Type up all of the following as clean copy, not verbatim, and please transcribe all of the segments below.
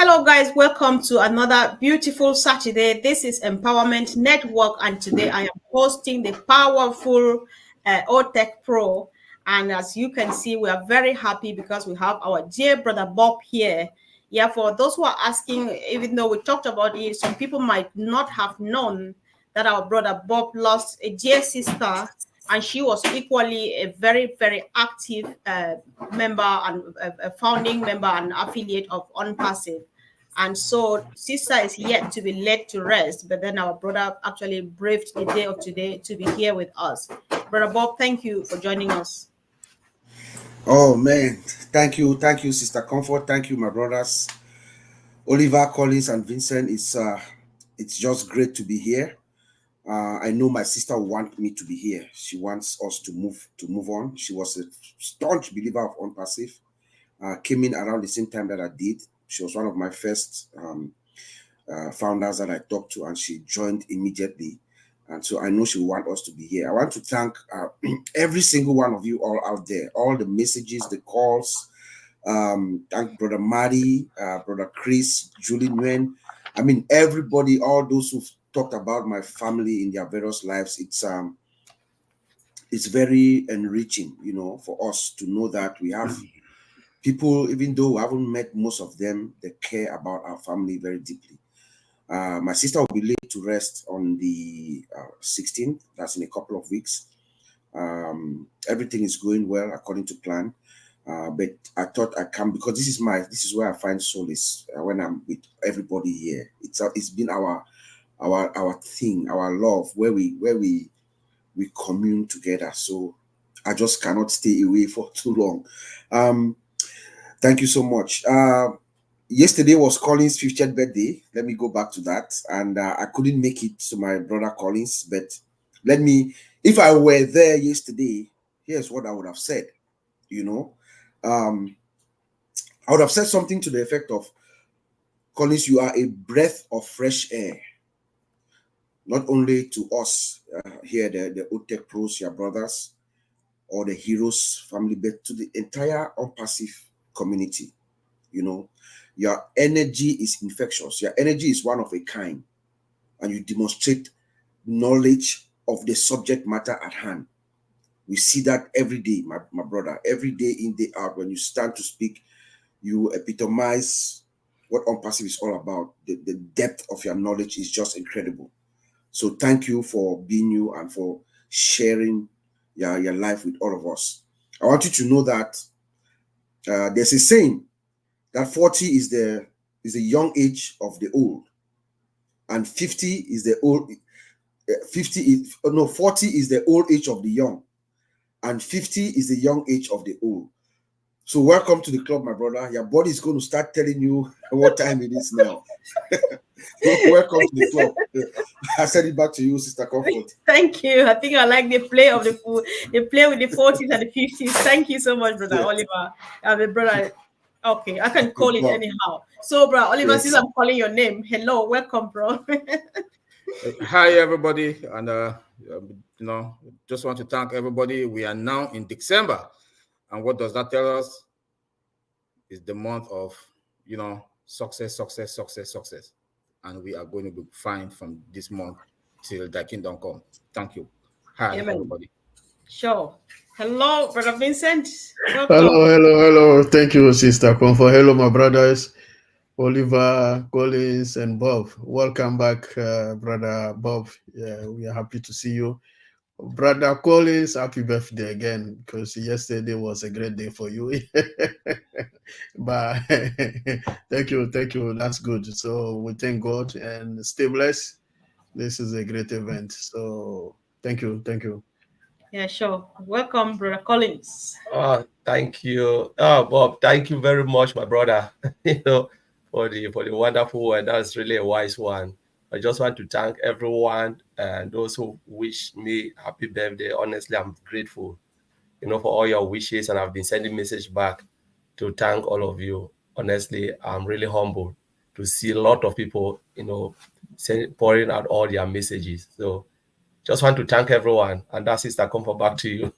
Hello, guys. Welcome to another beautiful Saturday. This is Empowerment Network, and today I am hosting the powerful OTech Pro. And as you can see, we are very happy because we have our dear brother Bob here. Yeah, for those who are asking, even though we talked about it, some people might not have known that our brother Bob lost a dear sister, and she was equally a very, very active member and a founding member and affiliate of ONPASSIVE. And so sister is yet to be laid to rest, but then our brother actually braved the day of today to be here with us. Brother Bob, thank you for joining us. Oh man, thank you, Sister Comfort. Thank you, my brothers, Oliver, Collins, and Vincent. It's just great to be here. I know my sister wants me to be here. She wants us to move on. She was a staunch believer of Unpassive. Came in around the same time that I did. She was one of my first founders that I talked to, and she joined immediately. And so I know she will want us to be here. I want to thank every single one of you all out there, all the messages, the calls. Thank Brother Marty, Brother Chris, Julie Nguyen. I mean, everybody, all those who've talked about my family in their various lives. It's very enriching, for us to know that we have people, even though we haven't met most of them, they care about our family very deeply. My sister will be laid to rest on the 16th. That's in a couple of weeks. Everything is going well according to plan. But I thought I can, because this is where I find solace when I'm with everybody here. It's been our thing, our love, where we commune together. So I just cannot stay away for too long. Thank you so much. Yesterday was Collins' 50th birthday. Let me go back to that. And I couldn't make it to my brother Collins, but if I were there yesterday, here's what I would have said. I would have said something to the effect of, Collins, you are a breath of fresh air, not only to us here, the OTech pros, your brothers, or the heroes family, but to the entire Unpassive community. Your energy is infectious. Your energy is one of a kind, and you demonstrate knowledge of the subject matter at hand. We see that every day, my brother, every day in, day out. When you stand to speak, you epitomize what Unpassive is all about. The depth of your knowledge is just incredible. So thank you for being you and for sharing your life with all of us. I want you to know that there's a saying that 40 is the young age of the old, and 50 is the old. 40 is the old age of the young, and 50 is the young age of the old. So welcome to the club, my brother. Your body is going to start telling you what time it is now. Welcome to the club. I send it back to you, Sister Comfort. Thank you. I think I like the play of the play with the 40s and the 50s. Thank you so much, brother Oliver. The brother. Okay, I can call it anyhow. So, bro, Oliver, since I'm calling your name, hello, welcome, bro. Hi, everybody, and just want to thank everybody. We are now in December, and what does that tell us? Is the month of success, and we are going to be fine from this month till the kingdom come. Thank you. Hi, everybody. Sure. Hello, brother Vincent. Welcome. Hello. Thank you, Sister Comfort. Hello, my brothers, Oliver, Collins, and Bob. Welcome back, brother Bob. Yeah, we are happy to see you. Brother Collins, happy birthday again, because yesterday was a great day for you. But thank you. That's good. So we thank God and stay blessed. This is a great event. So thank you. Yeah, sure. Welcome, brother Collins. Thank you. Bob, thank you very much, my brother. For the wonderful word. That's really a wise one. I just want to thank everyone and those who wish me happy birthday. Honestly, I'm grateful, for all your wishes, and I've been sending message back to thank all of you. Honestly, I'm really humbled to see a lot of people, pouring out all their messages. So just want to thank everyone. And that's Sister Comfort, back to you.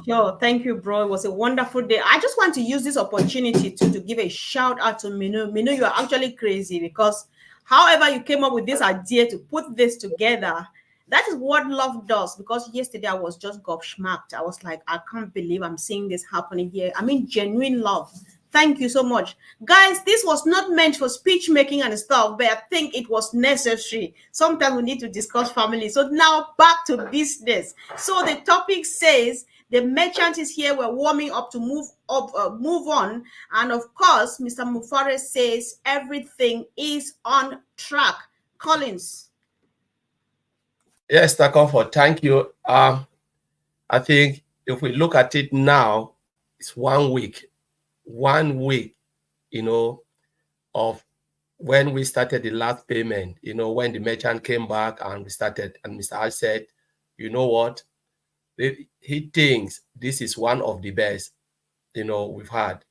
Sure. Thank you, bro. It was a wonderful day. I just want to use this opportunity to give a shout out to Minu. Minu, you are actually crazy because however you came up with this idea to put this together, that is what love does. Because yesterday I was just gobsmacked. I was like, I can't believe I'm seeing this happening here. I mean, genuine love. Thank you so much. Guys, this was not meant for speech making and stuff, but I think it was necessary. Sometimes we need to discuss family. So now back to business. So the topic says the merchant is here. We're warming up to move on. And of course, Mr. Mufare says everything is on track. Collins. Yes, Comfort, thank you. I think if we look at it now, it's 1 week. 1 week, of when we started the last payment, when the merchant came back and we started, and Mr. Ash said, you know what? He thinks this is one of the best, we've had.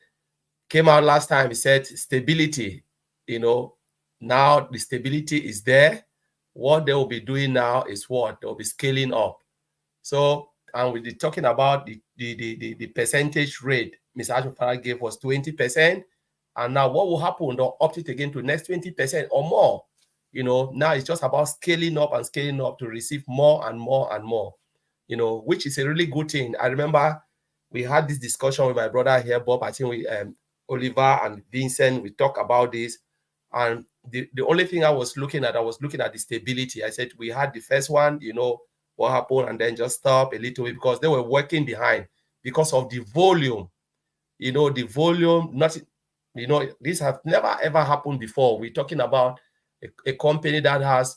Came out last time, he said stability, now the stability is there. What they will be doing now is what? They'll be scaling up. So, and we'll be talking about the percentage rate Mr. Ashfara gave was 20%. And now what will happen? They'll opt it again to next 20% or more. Now it's just about scaling up to receive more and more and more, which is a really good thing. I remember we had this discussion with my brother here, Bob. I think we, Oliver and Vincent, we talked about this. And the only thing I was looking at the stability. I said, we had the first one, what happened, and then just stop a little bit because they were working behind because of the volume. The volume, this has never ever happened before. We're talking about a company that has,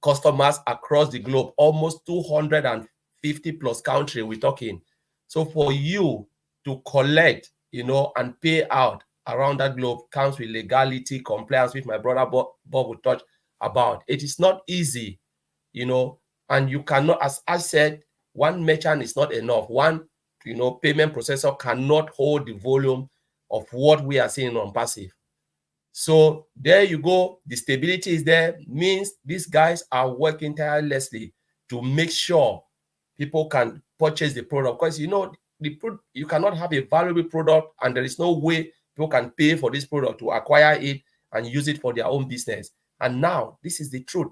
customers across the globe, almost 250 plus countries we're talking. So for you to collect, and pay out around that globe comes with legality, compliance, which my brother Bob will touch about. It is not easy, and you cannot, as I said, one merchant is not enough. One, payment processor cannot hold the volume of what we are seeing on passive. So there you go. The stability is there, means these guys are working tirelessly to make sure people can purchase the product. Because you cannot have a valuable product and there is no way people can pay for this product to acquire it and use it for their own business. And now this is the truth.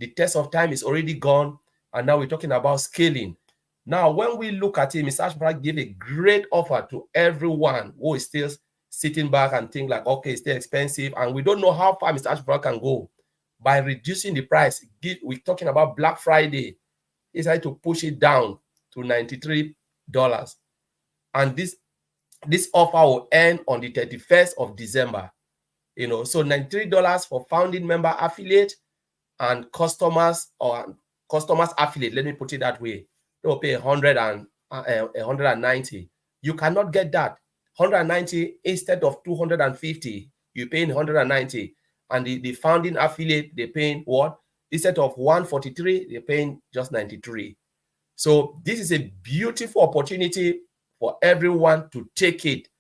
The test of time is already gone, and now we're talking about scaling. Now, when we look at it, Mr. Ashbrook gave a great offer to everyone who is still sitting back and think like, okay, it's still expensive, and we don't know how far Mr. Ashbrook can go by reducing the price. We're talking about Black Friday. He decided to push it down to $93, and this offer will end on the 31st of December. So $93 for founding member affiliate and customers or customers affiliate. Let me put it that way. They will pay 190. You cannot get that 190 instead of 250. You're paying 190, and the founding affiliate, they're paying what? Instead of 143, they're paying just 93. So this is a beautiful opportunity for everyone to take it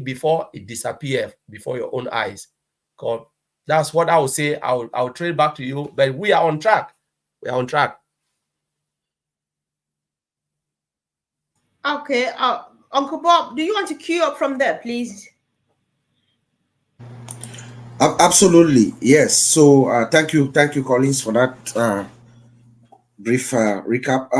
before it disappears before your own eyes. God, that's what I would say. I'll trade back to you, but we are on track. We are on track. Okay, Uncle Bob, do you want to queue up from there, please? Absolutely, yes. So thank you, Collins, for that brief recap.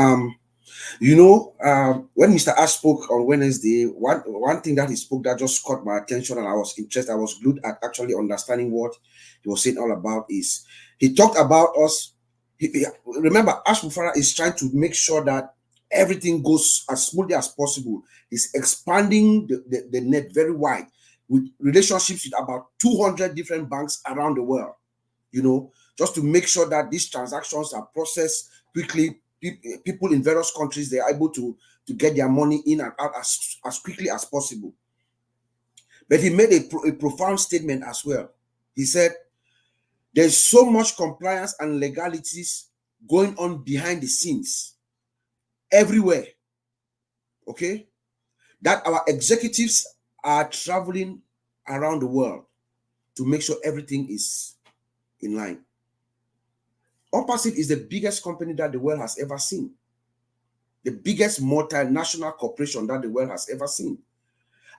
When Mr. Ash spoke on Wednesday, one thing that he spoke that just caught my attention, and I was interested. I was glued at actually understanding what he was saying all about. Is he talked about us? Remember, Ash Mufara is trying to make sure that everything goes as smoothly as possible. He's expanding the net very wide with relationships with about 200 different banks around the world. Just to make sure that these transactions are processed quickly. People in various countries, they are able to get their money in and out as quickly as possible. But he made a profound statement as well. He said, there's so much compliance and legalities going on behind the scenes everywhere, okay, that our executives are traveling around the world to make sure everything is in line. ONPASSIVE is the biggest company that the world has ever seen. The biggest multinational corporation that the world has ever seen.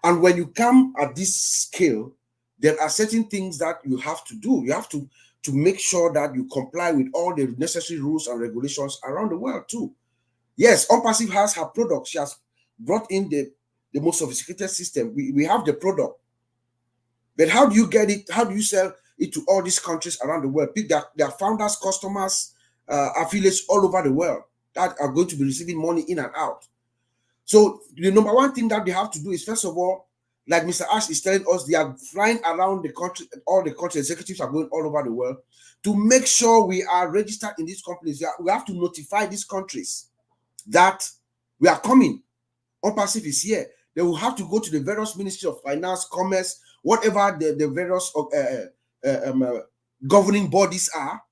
And when you come at this scale, there are certain things that you have to do. You have to make sure that you comply with all the necessary rules and regulations around the world too. Yes, ONPASSIVE has her product. She has brought in the most sophisticated system. We have the product. But how do you get it? How do you sell it to all these countries around the world? Their founders, customers, affiliates all over the world that are going to be receiving money in and out. So the number one thing that they have to do is, first of all, like Mr. Ash is telling us, they are flying around the country, all the country executives are going all over the world to make sure we are registered in these companies. We have to notify these countries that we are coming. ONPASSIVE is here. They will have to go to the various ministries of finance, commerce, whatever the various governing bodies are,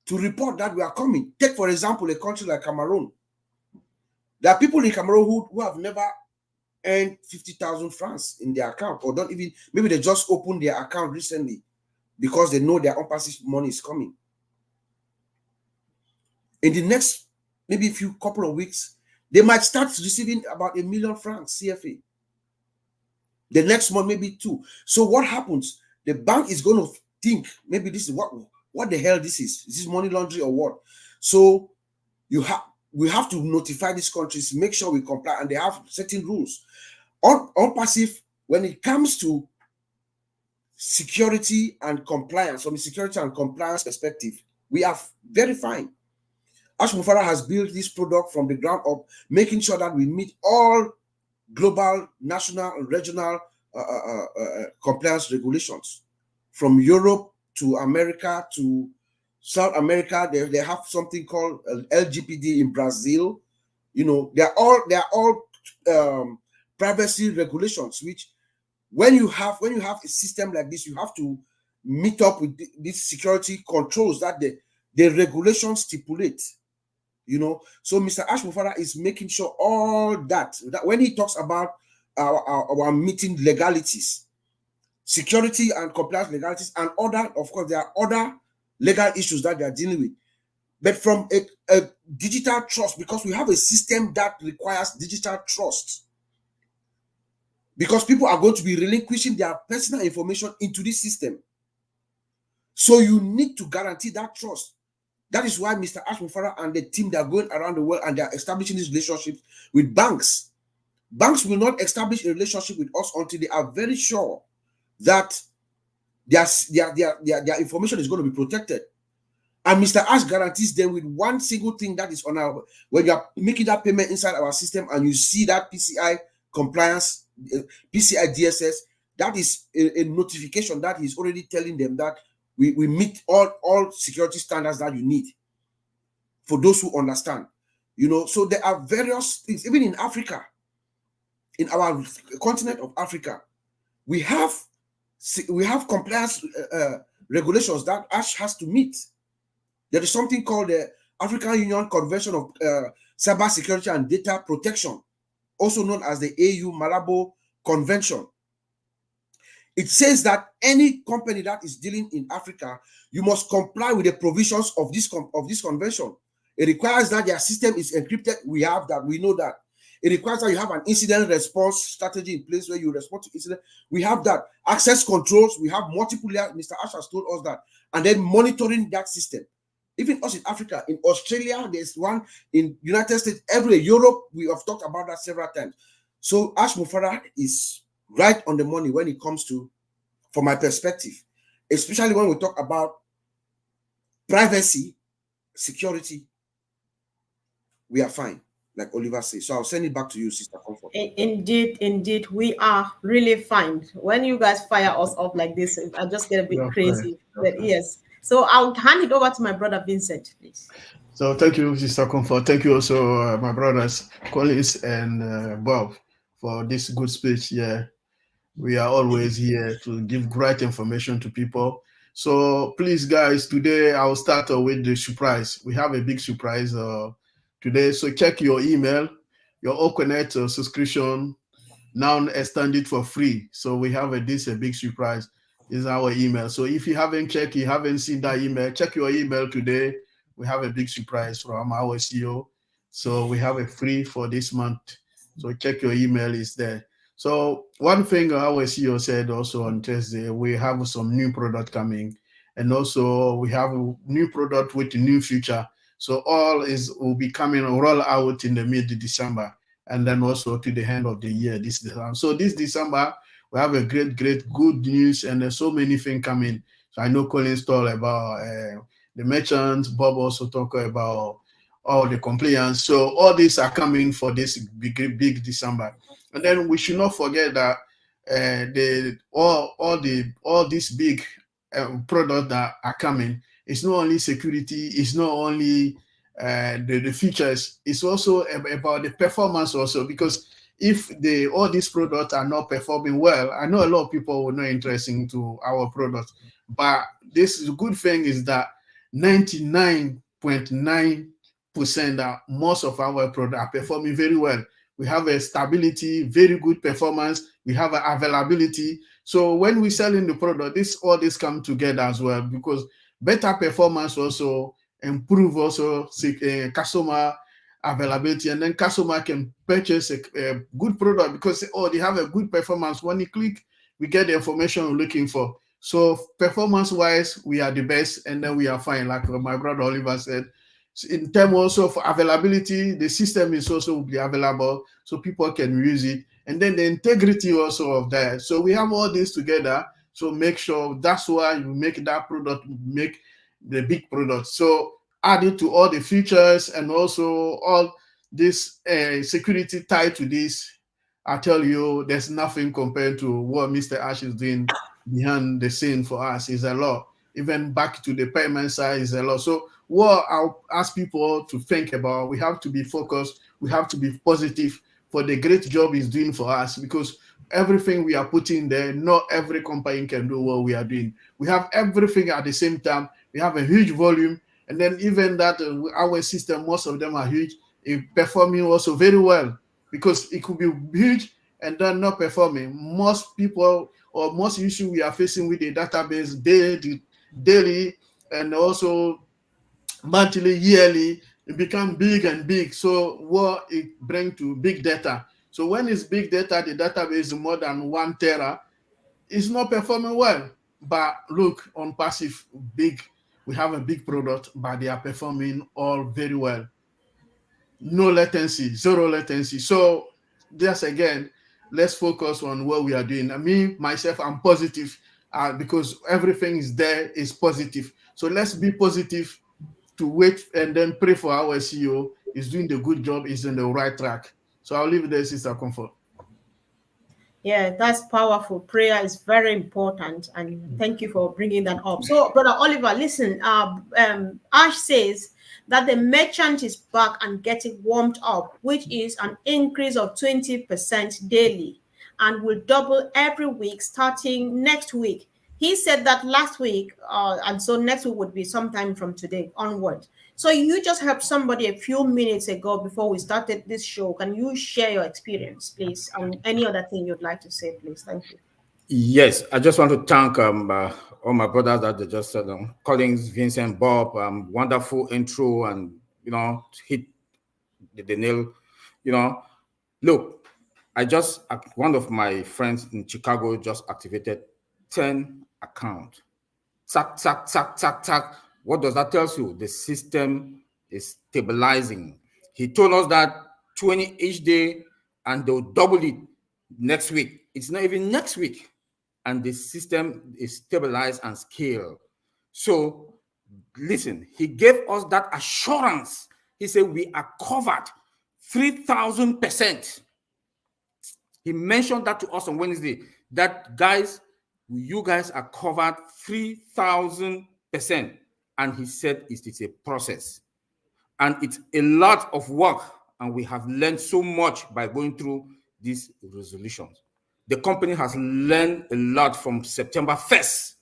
to report that we are coming. Take, for example, a country like Cameroon. There are people in Cameroon who have never earned 50,000 francs in their account, or don't even, maybe they just opened their account recently because they know their ONPASSIVE money is coming. In the next, maybe a few couple of weeks, they might start receiving about 1 million francs CFA. The next month, maybe 2. So what happens? The bank is going to think, maybe this is what the hell this is. Is this money laundering or what? So we have to notify these countries, make sure we comply, and they have certain rules. ONPASSIVE, when it comes to security and compliance, from a security and compliance perspective, we are very fine. Ash Mufara has built this product from the ground up, making sure that we meet all global, national, and regional compliance regulations. From Europe to America to South America, they have something called LGPD in Brazil. You know, they are all privacy regulations, which when you have a system like this, you have to meet up with these security controls that the regulations stipulate. You know, so Mr. Ash Mufara is making sure all that when he talks about our meeting legalities, security and compliance legalities, and other, of course, there are other legal issues that they are dealing with. But from a digital trust, because we have a system that requires digital trust, because people are going to be relinquishing their personal information into this system. So you need to guarantee that trust. That is why Mr. Ash Mufara and the team, they are going around the world and they are establishing these relationships with banks. Banks will not establish a relationship with us until they are very sure that their information is going to be protected. And Mr. Ash guarantees them with one single thing that is on our, when you are making that payment inside our system and you see that PCI compliance, PCI DSS, that is a notification that is already telling them that we meet all security standards that you need, for those who understand. You know, so there are various things, even in Africa, in our continent of Africa, we have compliance regulations that Ash has to meet. There is something called the African Union Convention of Cyber Security and Data Protection, also known as the AU Malabo Convention. It says that any company that is dealing in Africa, you must comply with the provisions of this convention. It requires that their system is encrypted. We have that. We know that. It requires that you have an incident response strategy in place where you respond to incident. We have that. Access controls. We have multiple layers. Mr. Ash has told us that. And then monitoring that system. Even us in Africa, in Australia, there's one, in United States, everywhere, Europe, we have talked about that several times. So Ash Mufara is right on the money when it comes to, from my perspective, especially when we talk about privacy, security, we are fine, like Oliver says. So I'll send it back to you, Sister Comfort. Indeed, we are really fine. When you guys fire us up like this, I just get a bit crazy. But yes. So I'll hand it over to my brother Vincent, please. So thank you, Sister Comfort. Thank you also, my brothers Collins and Bob, for this good speech. Yeah, we are always here to give great information to people. So please, guys, today I'll start with the surprise. We have a big surprise today. So check your email, your Oconet subscription now extended for free. So we have a big surprise. Is our email. So if you haven't checked, you haven't seen that email, check your email today. we have a big surprise from our CEO. So we have a free for this month. So check your email, is there. So one thing our CEO said also on Thursday, we have some new product coming, and also we have a new product with a new feature. So all will be coming roll out in the mid-December, and then also to the end of the year this December. So this December we have a great good news, and there's so many things coming. So I know Collins told about the merchants. Bob also talked about all the compliance. So all these are coming for this big December. And then we should not forget that all these big products that are coming, it's not only security, it's not only the features, it's also about the performance also, because if all these products are not performing well, I know a lot of people will not interested into our products, but this is a good thing is that 99.9% that most of our products are performing very well. We have a stability, very good performance. We have an availability. So when we sell in the product, all this come together as well, because better performance also improve also customer availability, and then customer can purchase a good product because they have a good performance. When you click, we get the information we're looking for. So performance wise, we are the best, and then we are fine, like my brother Oliver said. In terms also of availability, the system is also will be available so people can use it, and then the integrity also of that. So we have all this together. So make sure that's why you make that product, make the big product. So added to all the features and also all this security tied to this, I tell you, there's nothing compared to what Mr. Ash is doing behind the scene for us. Is a lot. Even back to the payment side is a lot. So what I'll ask people to think about, we have to be focused, we have to be positive for the great job he's doing for us, because everything we are putting there, not every company can do what we are doing. We have everything at the same time. We have a huge volume, and then even that our system, most of them are huge, performing also very well, because it could be huge and then not performing. Most people or most issue we are facing with the database daily and also monthly, yearly, it become big and big. So what it bring to big data. So when it's big data, the database is more than 1 tera, it's not performing well. But look, ONPASSIVE, big, we have a big product, but they are performing all very well. No latency, zero latency. So just again, let's focus on what we are doing. Myself, I'm positive because everything is there is positive. So let's be positive to wait and then pray for our CEO. Is doing the good job, is in the right track. So I'll leave it there, Sister Comfort. Yeah, that's powerful. Prayer is very important, and thank you for bringing that up. So, Brother Oliver, listen. Ash says that the merchant is back and getting warmed up, which is an increase of 20% daily, and will double every week starting next week. He said that last week, and so next week would be sometime from today onward. So you just helped somebody a few minutes ago before we started this show. Can you share your experience, please, and any other thing you'd like to say, please? Thank you. Yes, I just want to thank all my brothers that they just said, Collins, Vincent, Bob, wonderful intro, and hit the nail. Look, one of my friends in Chicago just activated 10 accounts. Tack, tack, tack, tack, tack. What does that tell you? The system is stabilizing. He told us that 20 each day, and they'll double it next week. It's not even next week. And the system is stabilized and scaled. So listen, he gave us that assurance. He said we are covered 3,000%. He mentioned that to us on Wednesday, that guys, you guys are covered 3,000%. And he said it is a process. And it's a lot of work. And we have learned so much by going through these resolutions. The company has learned a lot from September 1st.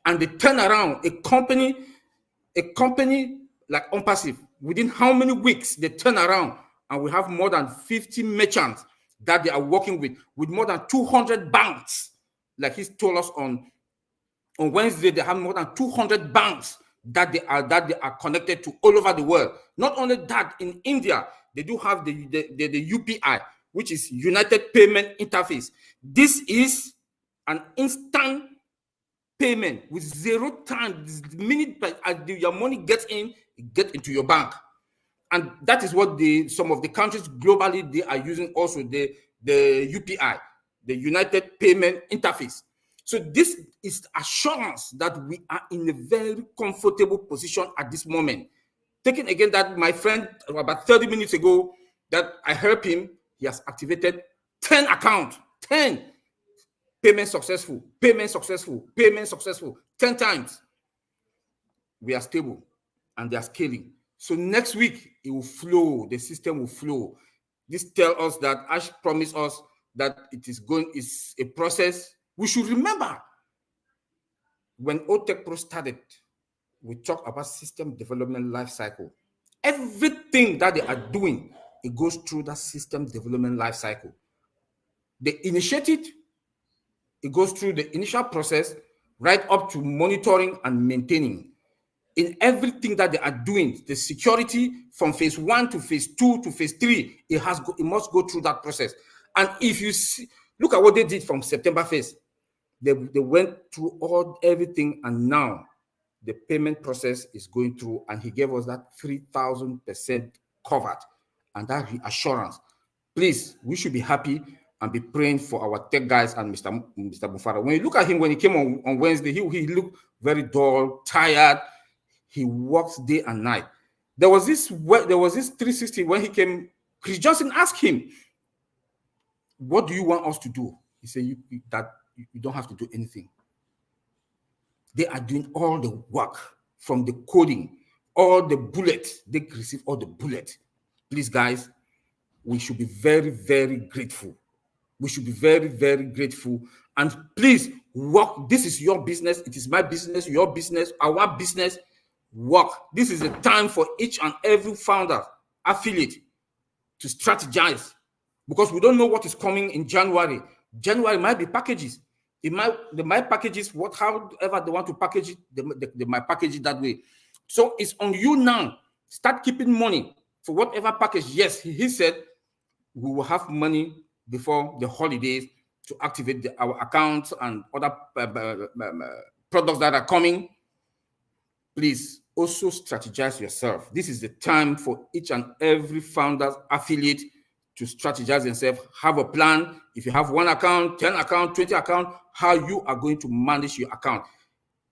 And the turnaround, a company like ONPASSIVE, within how many weeks they turn around, and we have more than 50 merchants that they are working with more than 200 banks. Like he told us on Wednesday, they have more than 200 banks that they are connected to all over the world. Not only that, in India, they do have the UPI, which is United Payment Interface. This is an instant payment with 0 time. The minute your money gets in, it gets into your bank. And that is what some of the countries globally, they are using also the UPI, the United Payment Interface. So this is assurance that we are in a very comfortable position at this moment. Taking again that my friend about 30 minutes ago, that I heard him, he has activated 10 accounts, 10 payment successful, payment successful, payment successful, 10 times. We are stable and they are scaling. So next week it will flow, the system will flow. This tells us that Ash promised us that it's a process. We should remember when OTech Pro started, we talked about system development life cycle. Everything that they are doing, it goes through that system development life cycle. They initiate it, it goes through the initial process right up to monitoring and maintaining. In everything that they are doing, the security from phase 1 to phase 2 to phase 3, it must go through that process. And if you see, look at what they did from September 1st. They went through everything, and now the payment process is going through, and he gave us that 3,000% covered and that reassurance. Please, we should be happy and be praying for our tech guys and Mr. Mufara. When you look at him, when he came on Wednesday, he looked very dull, tired. He works day and night. There was this 360 when he came. Chris Johnson asked him, "What do you want us to do?" He said, "You don't have to do anything." They are doing all the work, from the coding, all the bullets. They receive all the bullets. Please, guys, we should be very, very grateful. We should be very, very grateful. And please work. This is your business. It is my business, your business, our business. Work. This is a time for each and every founder, affiliate, to strategize, because we don't know what is coming in January. January might be packages. They might packages however they want to package it. They might package it that way. So it's on you now. Start keeping money for whatever package. Yes, he said we will have money before the holidays to activate our accounts and other products that are coming. Please also strategize yourself. This is the time for each and every founder's affiliate to strategize themselves, have a plan. If you have 1 account, 10 account, 20 account, how you are going to manage your account.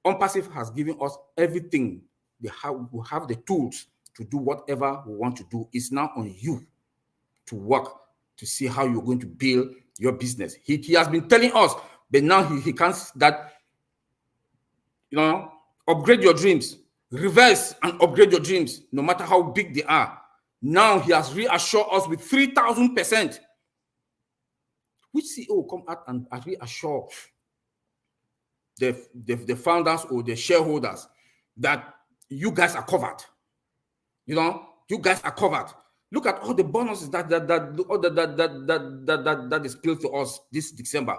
ONPASSIVE has given us everything. We have the tools to do whatever we want to do. It's now on you to work to see how you're going to build your business. He has been telling us, but now he can't that, upgrade your dreams, reverse and upgrade your dreams, no matter how big they are. Now he has reassured us with 3,000%. Which CEO come out and reassure the founders or the shareholders that you guys are covered? You guys are covered. Look at all the bonuses that is billed to us this December,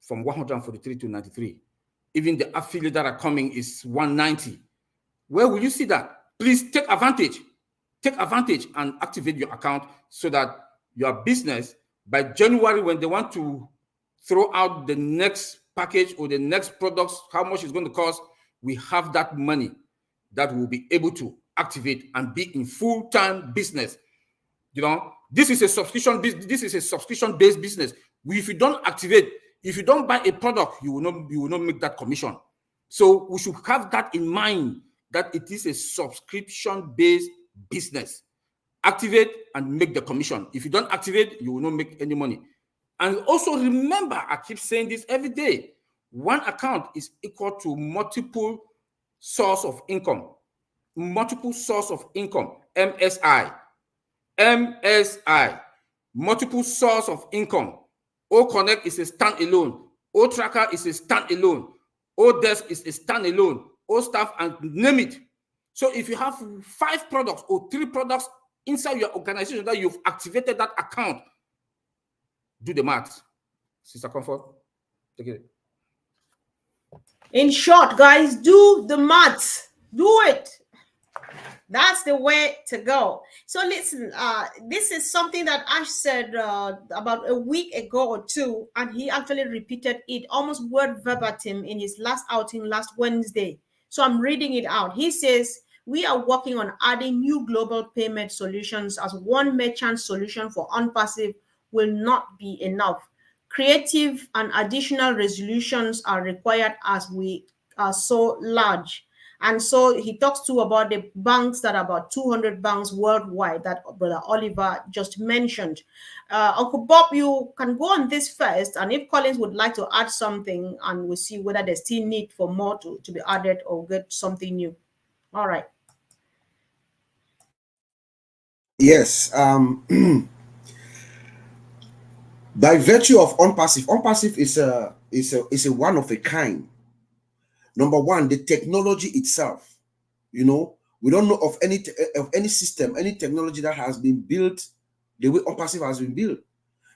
from 143 to 93. Even the affiliate that are coming is 190. Where will you see that? Please take advantage. Take advantage and activate your account so that your business, by January, when they want to throw out the next package or the next products, how much it's going to cost, we have that money that we'll be able to activate and be in full-time business. This is a subscription business. This is a subscription-based business. If you don't activate, if you don't buy a product, you will not make that commission. So we should have that in mind, that it is a subscription-based business. Activate and make the commission. If you don't activate, you will not make any money. And also remember, I keep saying this every day, 1 account is equal to multiple source of income. Multiple source of income, MSI. Multiple source of income. O-Connect is a standalone. O-Tracker is a standalone. O-Desk is a standalone. O-Staff, and name it. So if you have 5 products or 3 products inside your organization that you've activated that account, do the math. Sister Comfort, take it. In short, guys, do the math. Do it. That's the way to go. So listen, this is something that Ash said about a week ago or two, and he actually repeated it almost word verbatim in his last outing last Wednesday. So I'm reading it out. He says, we are working on adding new global payment solutions, as one merchant solution for unpassive will not be enough. Creative and additional resolutions are required as we are so large. And so he talks too about the banks, that are about 200 banks worldwide that Brother Oliver just mentioned. Uncle Bob, you can go on this first. And if Collins would like to add something, and we'll see whether there's still need for more to be added or get something new. All right. Yes. By virtue of unpassive is a one of a kind. Number one, the technology itself. We don't know of any system, any technology that has been built the way unpassive has been built.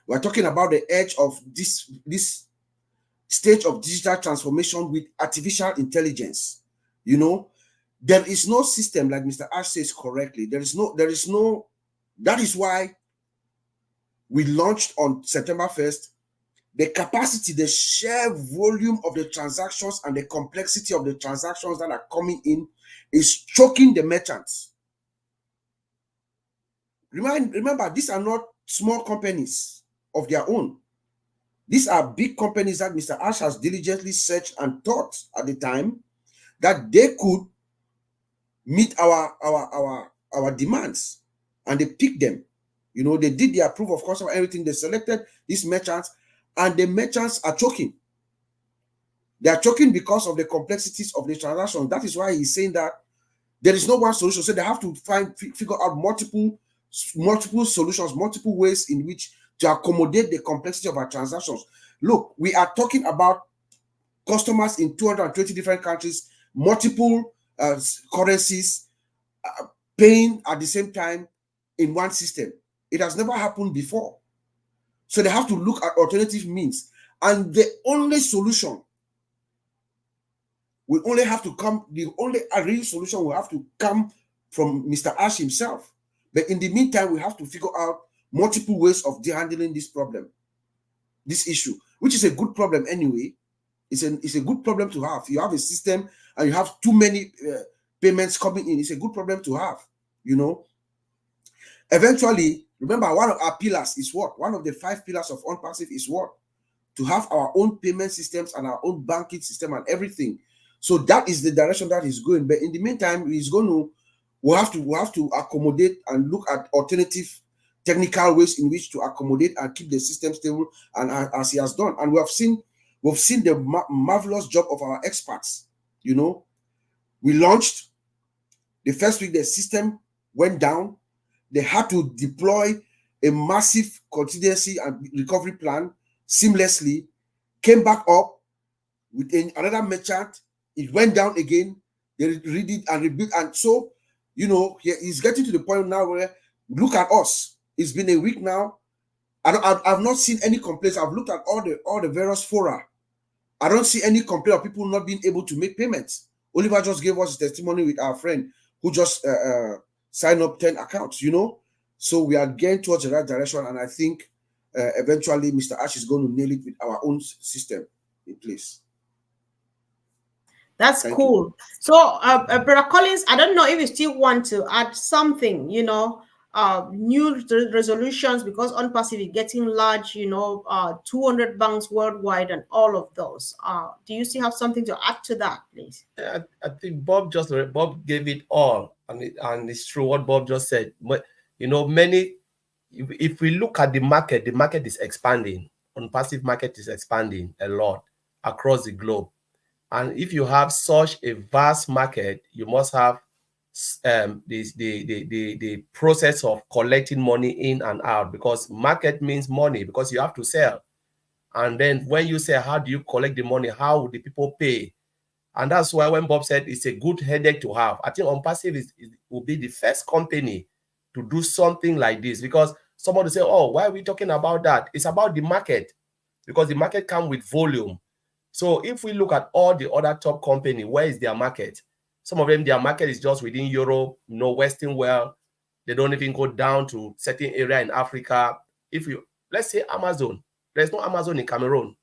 We're talking about the edge of this stage of digital transformation with artificial intelligence. There is no system, like Mr. Ash says correctly. That is why we launched on September 1st. The capacity, the sheer volume of the transactions and the complexity of the transactions that are coming in is choking the merchants. Remember, these are not small companies of their own. These are big companies that Mr. Ash has diligently searched and thought at the time that they could meet our demands, and they picked them. They did their proof of concept, everything. They selected these merchants, and the merchants are choking. They are choking because of the complexities of the transaction. That is why he's saying that there is no one solution. So they have to figure out multiple solutions, multiple ways in which to accommodate the complexity of our transactions. Look, we are talking about customers in 220 different countries, multiple currencies, paying at the same time in one system. It has never happened before. So they have to look at alternative means. And the only solution will only have to come, the only real solution will have to come from Mr. Ash himself. But in the meantime, we have to figure out multiple ways of handling this problem, this issue, which is a good problem anyway. It's a good problem to have. You have a system and you have too many payments coming in. It's a good problem to have, Eventually, remember, one of our pillars is what? One of the 5 pillars of unpassive is what? To have our own payment systems and our own banking system and everything. So that is the direction that he's going. But in the meantime, we'll have to accommodate and look at alternative technical ways in which to accommodate and keep the system stable, and as he has done. And we've seen the marvelous job of our experts. We launched the first week, the system went down. They had to deploy a massive contingency and recovery plan seamlessly, came back up with another merchant. It went down again. They read it and rebuilt. And so, he's getting to the point now where, look at us. It's been a week now. I've not seen any complaints. I've looked at all the various fora. I don't see any complaint of people not being able to make payments. Oliver just gave us a testimony with our friend who just signed up 10 accounts, So we are getting towards the right direction. And I think eventually Mr. Ash is going to nail it with our own system in place. That's Thank cool. you. So, Brother Collins, I don't know if you still want to add something, new resolutions, because unpassive is getting large, 200 banks worldwide and all of those. Do you still have something to add to that, please? I think Bob gave it all, and it's true what Bob just said. But if we look at the market is expanding. Unpassive market is expanding a lot across the globe. And if you have such a vast market, you must have the process of collecting money in and out, because market means money, because you have to sell. And then when you say, how do you collect the money? How will the people pay? And that's why when Bob said it's a good headache to have, I think Unpassive will be the first company to do something like this, because somebody say, oh, why are we talking about that? It's about the market, because the market comes with volume. So if we look at all the other top companies, where is their market? Some of them, their market is just within Europe, Western world. They don't even go down to certain area in Africa. If you, let's say Amazon, there's no Amazon in Cameroon.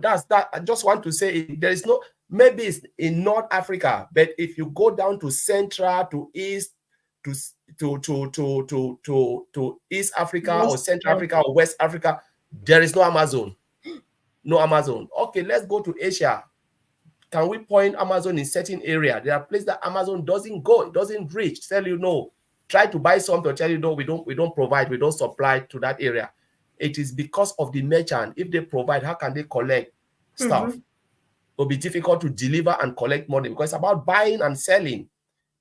That's that. I just want to say there is no, maybe it's in North Africa, but if you go down to Central, to East, to East Africa or Central Africa or West Africa, there is no Amazon. No Amazon. Okay, let's go to Asia. Can we point Amazon in certain area? There are places that Amazon doesn't go, it doesn't reach. Tell you no. Try to buy something, tell you no, we don't provide, we don't supply to that area. It is because of the merchant. If they provide, how can they collect stuff? It will be difficult to deliver and collect money because it's about buying and selling.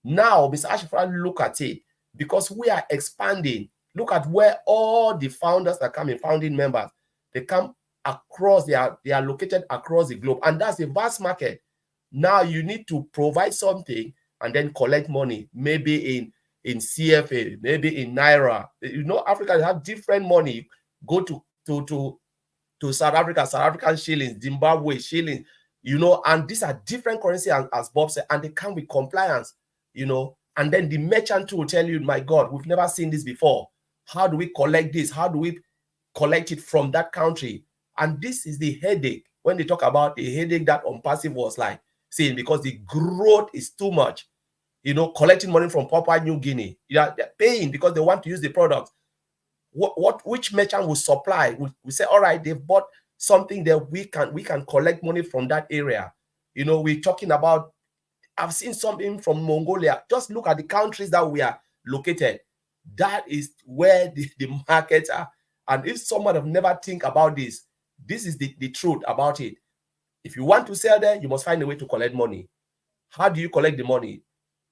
Now, Mr. Ashifra, look at it. Because we are expanding. Look at where all the founders are coming, founding members. They come across, they are located across the globe. And that's a vast market. Now you need to provide something and then collect money. Maybe in CFA, maybe in Naira. Africa have different money. Go to South Africa, South African shillings, Zimbabwe shillings, and these are different currencies, as Bob said, and they come with compliance, and then the merchant too will tell you, my God, we've never seen this before. How do we collect this? How do we collect it from that country? And this is the headache when they talk about the headache that ONPASSIVE was like saying, because the growth is too much, collecting money from Papua New Guinea. They're paying because they want to use the product. Which merchant will supply? We say, all right, they've bought something that we can collect money from that area. We're talking about, I've seen something from Mongolia. Just look at the countries that we are located. That is where the markets are. And if someone have never think about this is the truth about it. If you want to sell there, you must find a way to collect money. How do you collect the money?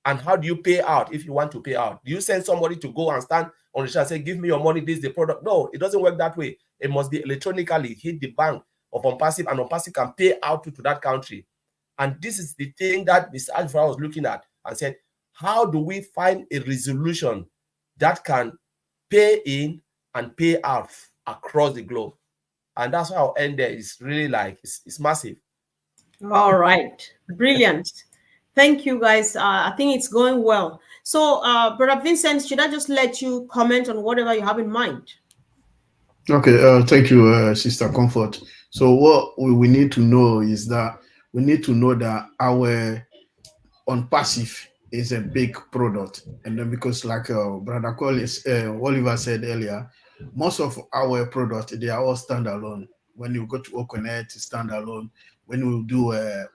And how do you pay out if you want to pay out? Do you send somebody to go and stand on the shelf and say, give me your money, this is the product? No, it doesn't work that way. It must be electronically hit the bank of ONPASSIVE, and ONPASSIVE can pay out to that country. And this is the thing that Mr. Alfred was looking at and said, how do we find a resolution that can pay in and pay out across the globe? And that's why I'll end there. It's really like, it's massive. All right. Brilliant. Thank you, guys. I think it's going well. So, Brother Vincent, should I just let you comment on whatever you have in mind? Okay. Thank you, Sister Comfort. So what we need to know is that we need to know that our ONPASSIVE is a big product. And then because like Brother Collins, Oliver said earlier, most of our products, they are all standalone. When you go to Okonet, standalone. When we do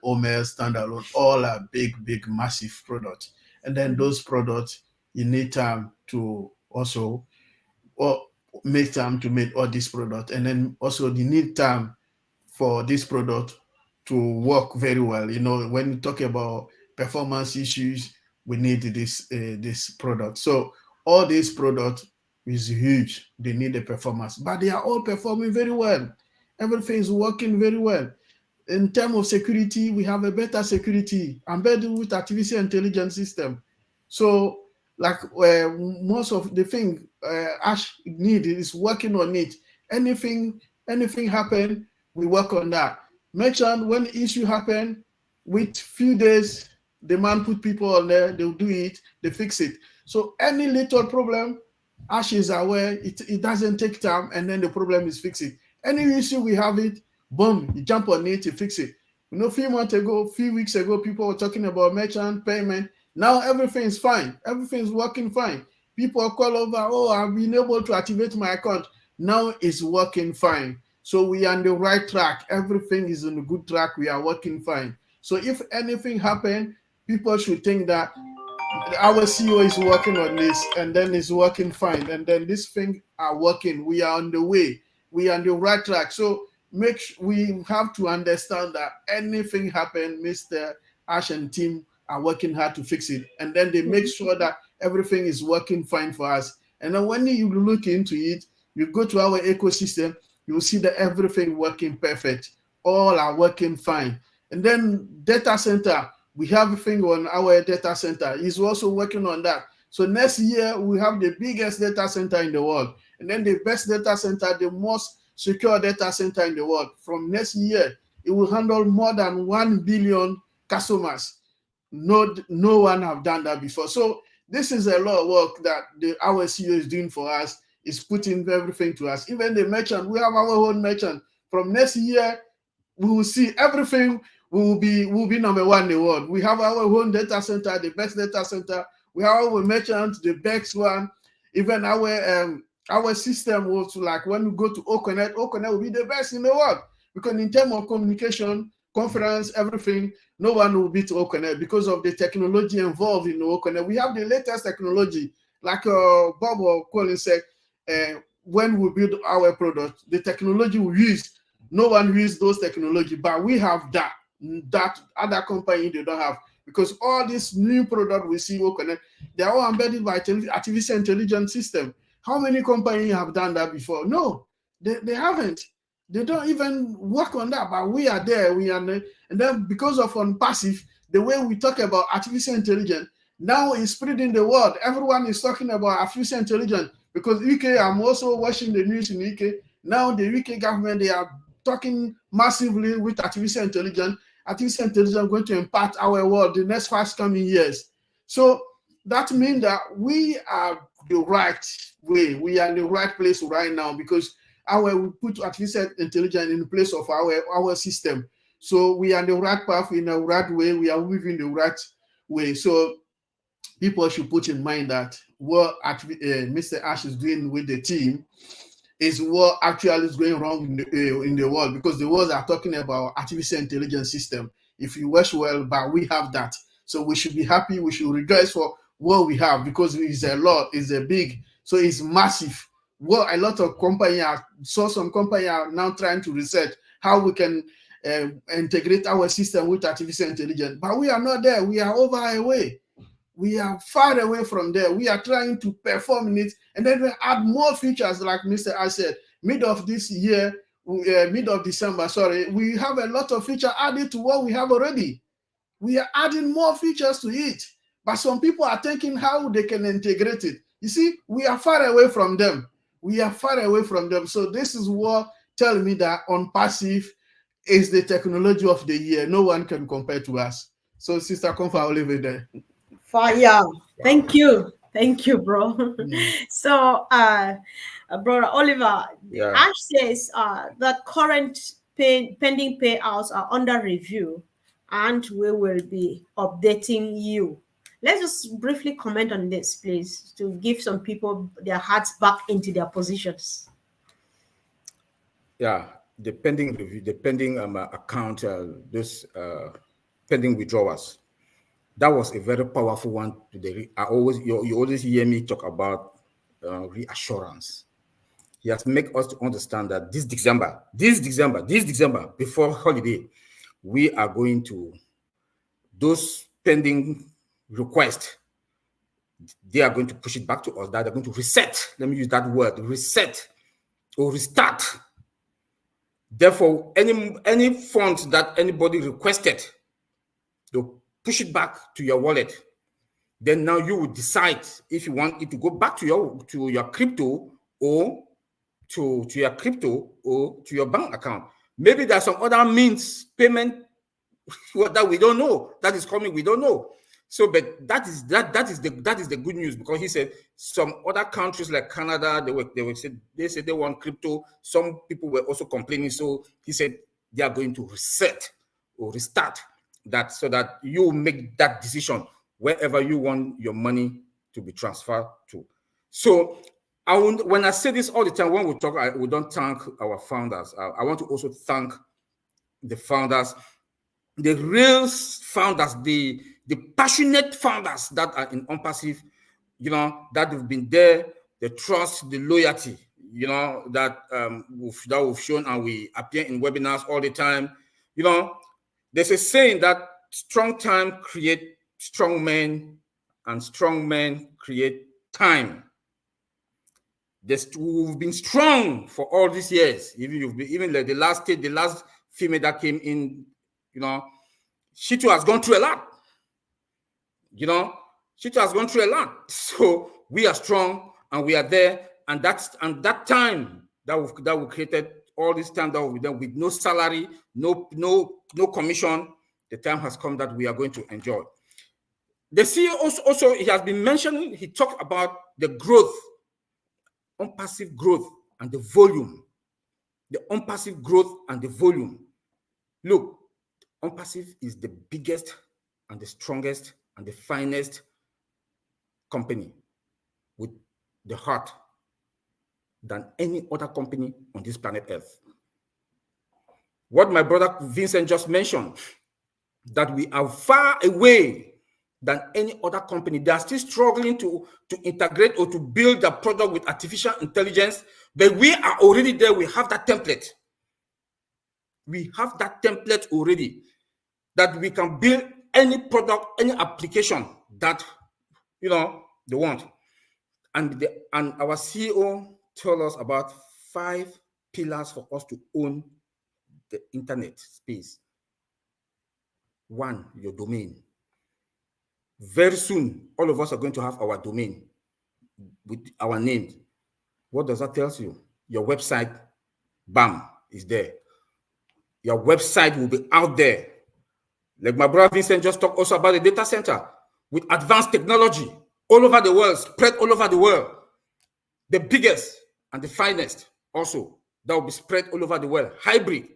OMEL, standalone, all are big, massive products. And then those products, you need time to also make time to make all these products. And then also you need time for this product to work very well. When you talk about performance issues, we need this product. So all these products is huge. They need a performance, but they are all performing very well. Everything is working very well. In terms of security, we have a better security embedded with artificial intelligence system. So like most of the thing Ash need is working on it. Anything happen, we work on that. Merchant, when issue happen, with few days, the man put people on there, they'll do it, they fix it. So any little problem, Ash is aware, it doesn't take time, and then the problem is fixed. Any issue we have it, boom, you jump on it to fix it. Few weeks ago, people were talking about merchant payment. Now everything is fine. Everything is working fine. People call over, oh, I've been able to activate my account. Now it's working fine. So we are on the right track. Everything is on a good track. We are working fine. So if anything happen, people should think that our CEO is working on this, and then it's working fine. And then this thing are working. We are on the way. We are on the right track. So we have to understand that anything happen, Mr. Ash and team are working hard to fix it. And then they make sure that everything is working fine for us. And then when you look into it, you go to our ecosystem, you will see that everything working perfect. All are working fine. And then data center, we have a thing on our data center. He's also working on that. So next year, we have the biggest data center in the world. And then the best data center, the most secure data center in the world. From next year, it will handle more than 1 billion customers. No one have done that before. So this is a lot of work that our CEO is doing for us, is putting everything to us. Even the merchant, we have our own merchant. From next year, we will see everything. We will be number one in the world. We have our own data center, the best data center. We have our merchant, the Berks one. Even our system was like when we go to Oconet will be the best in the world, because in terms of communication, conference, everything, no one will beat Oconet because of the technology involved in Oconet. We have the latest technology, like Bob or Colin said. When we build our product, the technology we use, no one uses those technology, but we have that other company they don't have, because all these new product we see Oconet, they are all embedded by artificial intelligence system. How many companies have done that before? No, they haven't. They don't even work on that, but we are there. And then because of ONPASSIVE, the way we talk about artificial intelligence, now it's spreading the world. Everyone is talking about artificial intelligence, because UK, I'm also watching the news in UK. Now the UK government, they are talking massively with artificial intelligence. Artificial intelligence going to impact our world the next 5 coming years. So that means that we are the right way. We are in the right place right now, because we put artificial intelligence in place of our system. So we are in the right path, in the right way. We are moving the right way. So people should put in mind that what Mr. Ash is doing with the team is what actually is going wrong in the world, because the world are talking about artificial intelligence system. If you watch well, but we have that. So we should be happy. We should rejoice for what we have, because it's a lot, it's a big, so it's massive. What a lot of companies some companies are now trying to research how we can integrate our system with artificial intelligence. But we are not there. We are over away. We are far away from there. We are trying to perform in it, and then we add more features, like Mr. I said, mid of December, we have a lot of features added to what we have already. We are adding more features to it, but some people are thinking how they can integrate it. You see, we are far away from them. We are far away from them. So this is what tells me that ONPASSIVE is the technology of the year. No one can compare to us. So Sister Comfort, I'll leave it there. Fire. Thank you, bro. So brother Oliver, Ash says that current pending payouts are under review, and we will be updating you. Let's just briefly comment on this, please, to give some people their hearts back into their positions. Yeah, the pending review, the pending account, those pending withdrawals. That was a very powerful one today. You always hear me talk about reassurance. He has made us to understand that this December, before holiday, we are going to, those pending requests, they are going to push it back to us. That they're going to reset. Let me use that word, reset or restart. Therefore, any funds that anybody requested, they'll push it back to your wallet. Then now you will decide if you want it to go back to your crypto, or to your crypto, or to your bank account. Maybe there's some other means payment that we don't know that is coming. We don't know. So, but that is the good news, because he said some other countries like Canada, they said they want crypto. Some people were also complaining. So he said they are going to reset or restart that, so that you make that decision wherever you want your money to be transferred to. So when I say this all the time, when we talk, we don't thank our founders. I want to also thank the founders, the real founders, the passionate founders that are in ONPASSIVE, that have been there, the trust, the loyalty, that we've shown, and we appear in webinars all the time. There's a saying that strong time create strong men, and strong men create time. We've been strong for all these years. Even like the last female that came in, she too has gone through a lot. She too has gone through a lot. So we are strong, and we are there, and that time that we created, all this time that we've done with no salary, no commission, the time has come that we are going to enjoy. The CEO also he has been mentioning, he talked about the growth, unpassive growth and the volume. The unpassive growth and the volume. Look, unpassive is the biggest and the strongest and the finest company with the heart than any other company on this planet Earth. What my brother Vincent just mentioned, that we are far away than any other company. They are still struggling to integrate or to build a product with artificial intelligence, but we are already there. We have that template. We have that template already, that we can build any product, any application that they want. And our CEO told us about 5 pillars for us to own the internet space. 1, your domain. Very soon, all of us are going to have our domain with our name. What does that tell you? Your website, bam, is there. Your website will be out there. Like my brother Vincent just talked also about the data center with advanced technology all over the world, spread all over the world. The biggest and the finest also, that will be spread all over the world. Hybrid,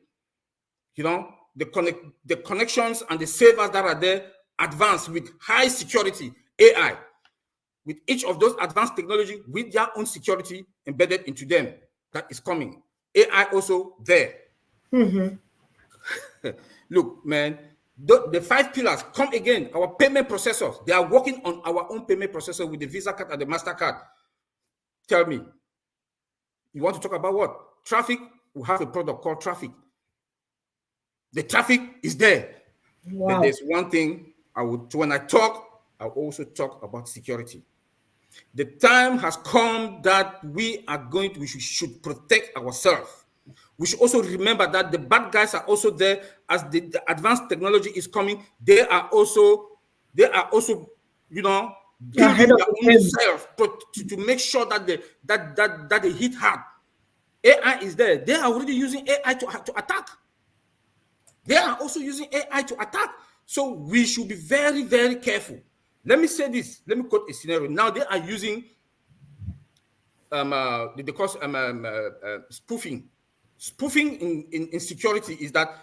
the connections and the servers that are there, advanced with high security, AI, with each of those advanced technology with their own security embedded into them. That is coming. AI also there. Look, man, the 5 pillars come again. Our payment processors, they are working on our own payment processor with the Visa card and the MasterCard. Tell me, you want to talk about what? Traffic, we have a product called Traffic. The traffic is there. Wow. But there's one thing when I talk, I also talk about security. The time has come that we should protect ourselves. We should also remember that the bad guys are also there. As the advanced technology is coming, they are also building their own self to make sure that they hit hard. AI is there. They are already using AI to attack. They are also using AI to attack. So we should be very, very careful. Let me say this. Let me quote a scenario. Now they are using spoofing. Spoofing in security is that,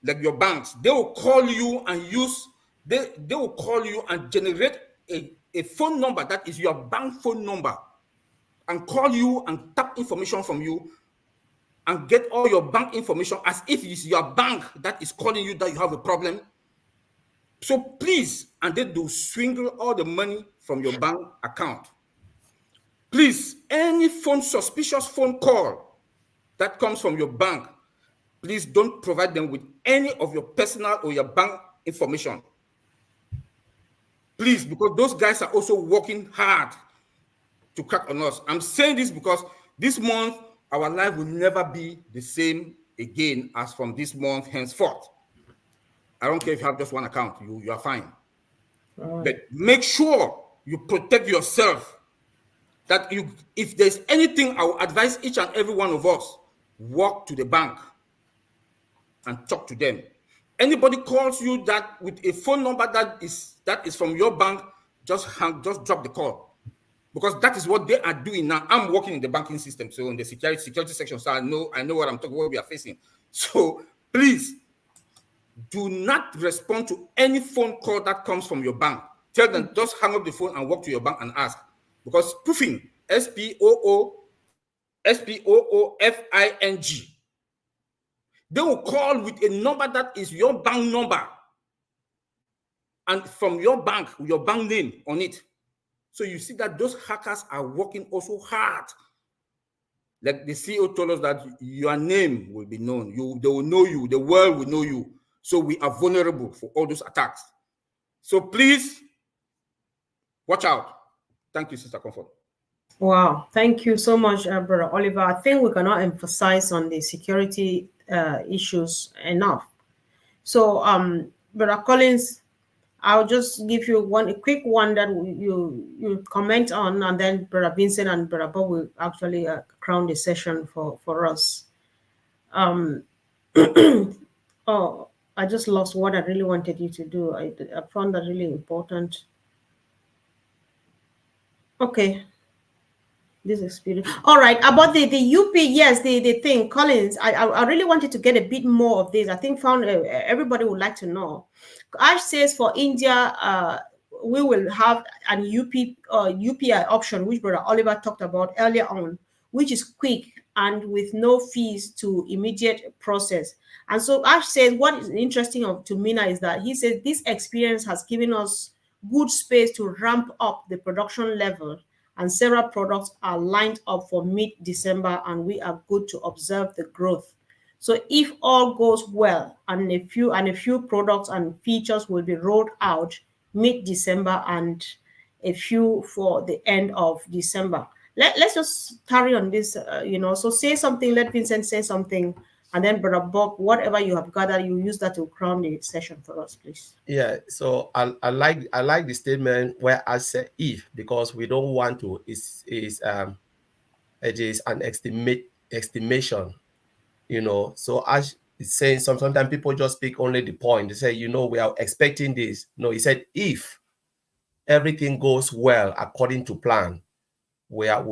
like your banks, they will call you and they will call you and generate a phone number that is your bank phone number, and call you and tap information from you and get all your bank information as if it's your bank that is calling you that you have a problem. So please, and they do swindle all the money from your bank account. Please, any suspicious phone call that comes from your bank, please don't provide them with any of your personal or your bank information. Please, because those guys are also working hard to crack on us. I'm saying this because this month, our life will never be the same again as from this month henceforth. I don't care if you have just one account, you are fine. Right. But make sure you protect yourself. That if there's anything, I will advise each and every one of us, walk to the bank and talk to them. Anybody calls you that with a phone number that is from your bank, just drop the call. Because that is what they are doing now. I'm working in the banking system, so in the security section, so I know what I'm talking, what we are facing. So please do not respond to any phone call that comes from your bank. Tell them, just hang up the phone and walk to your bank and ask. Because spoofing, SPOOFING, they will call with a number that is your bank number, and from your bank, with your bank name on it. So you see that those hackers are working also hard. Like the CEO told us that your name will be known. They will know you. The world will know you. So we are vulnerable for all those attacks. So please, watch out. Thank you, Sister Comfort. Wow. Thank you so much, Brother Oliver. I think we cannot emphasize on the security issues enough. So, Brother Collins, I'll just give you a quick one that you comment on, and then Brother Vincent and Brother Bob will actually crown the session for us. I just lost what I really wanted you to do. I found that really important. Okay. This experience. All right, about the UP, yes, the thing, Collins. I really wanted to get a bit more of this. I think found everybody would like to know. Ash says for India, we will have an UPI option, which Brother Oliver talked about earlier on, which is quick and with no fees to immediate process. And so Ash says what is interesting to Mina is that he says this experience has given us good space to ramp up the production level, and several products are lined up for mid-December, and we are good to observe the growth. So if all goes well, and a few products and features will be rolled out mid-December, and a few for the end of December. Let's just carry on this, So say something, let Vincent say something, and then Brother Bob, whatever you have gathered, you use that to crown the session for us, please. Yeah, so I like the statement where I say if, because we don't want to it is an estimation, So as it's saying, sometimes people just speak only the point. They say, we are expecting this. No, he said if everything goes well according to plan, we'll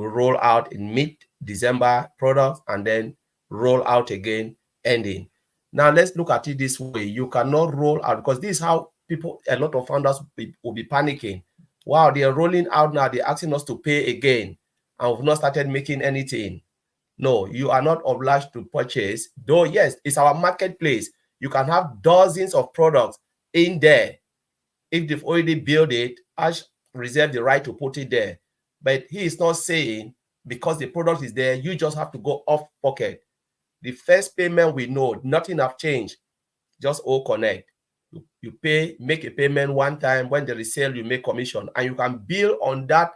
roll out in mid-December products and then roll out again ending. Now let's look at it this way. You cannot roll out, because this is how a lot of founders will be panicking. Wow, they are rolling out now. They're asking us to pay again, and we've not started making anything. No, you are not obliged to purchase. Though, yes, it's our marketplace. You can have dozens of products in there. If they've already built it, Ash reserve the right to put it there. But he is not saying because the product is there, you just have to go off pocket. The first payment we know, nothing have changed. Just all connect. You pay, make a payment one time. When there is sale, you make commission, and you can build on that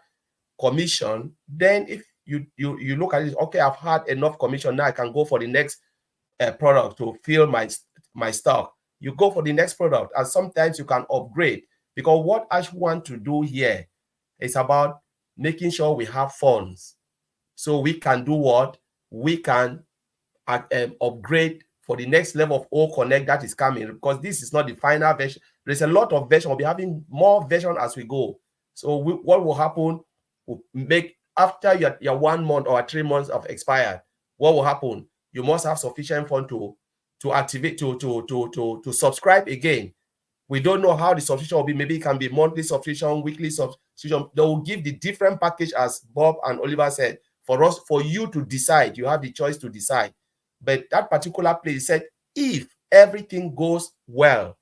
commission. Then if you look at it, okay, I've had enough commission, now I can go for the next product to fill my stock. You go for the next product, and sometimes you can upgrade, because what I want to do here is about making sure we have funds, so we can do what we can upgrade for the next level of O Connect that is coming, because this is not the final version. There's a lot of version. We'll be having more version as we go. So what will happen? We'll make after your 1 month or 3 months of expired. What will happen? You must have sufficient fund to activate to subscribe again. We don't know how the subscription will be. Maybe it can be monthly subscription, weekly subscription. They will give the different package, as Bob and Oliver said, for you to decide. You have the choice to decide. But that particular place said, if everything goes well,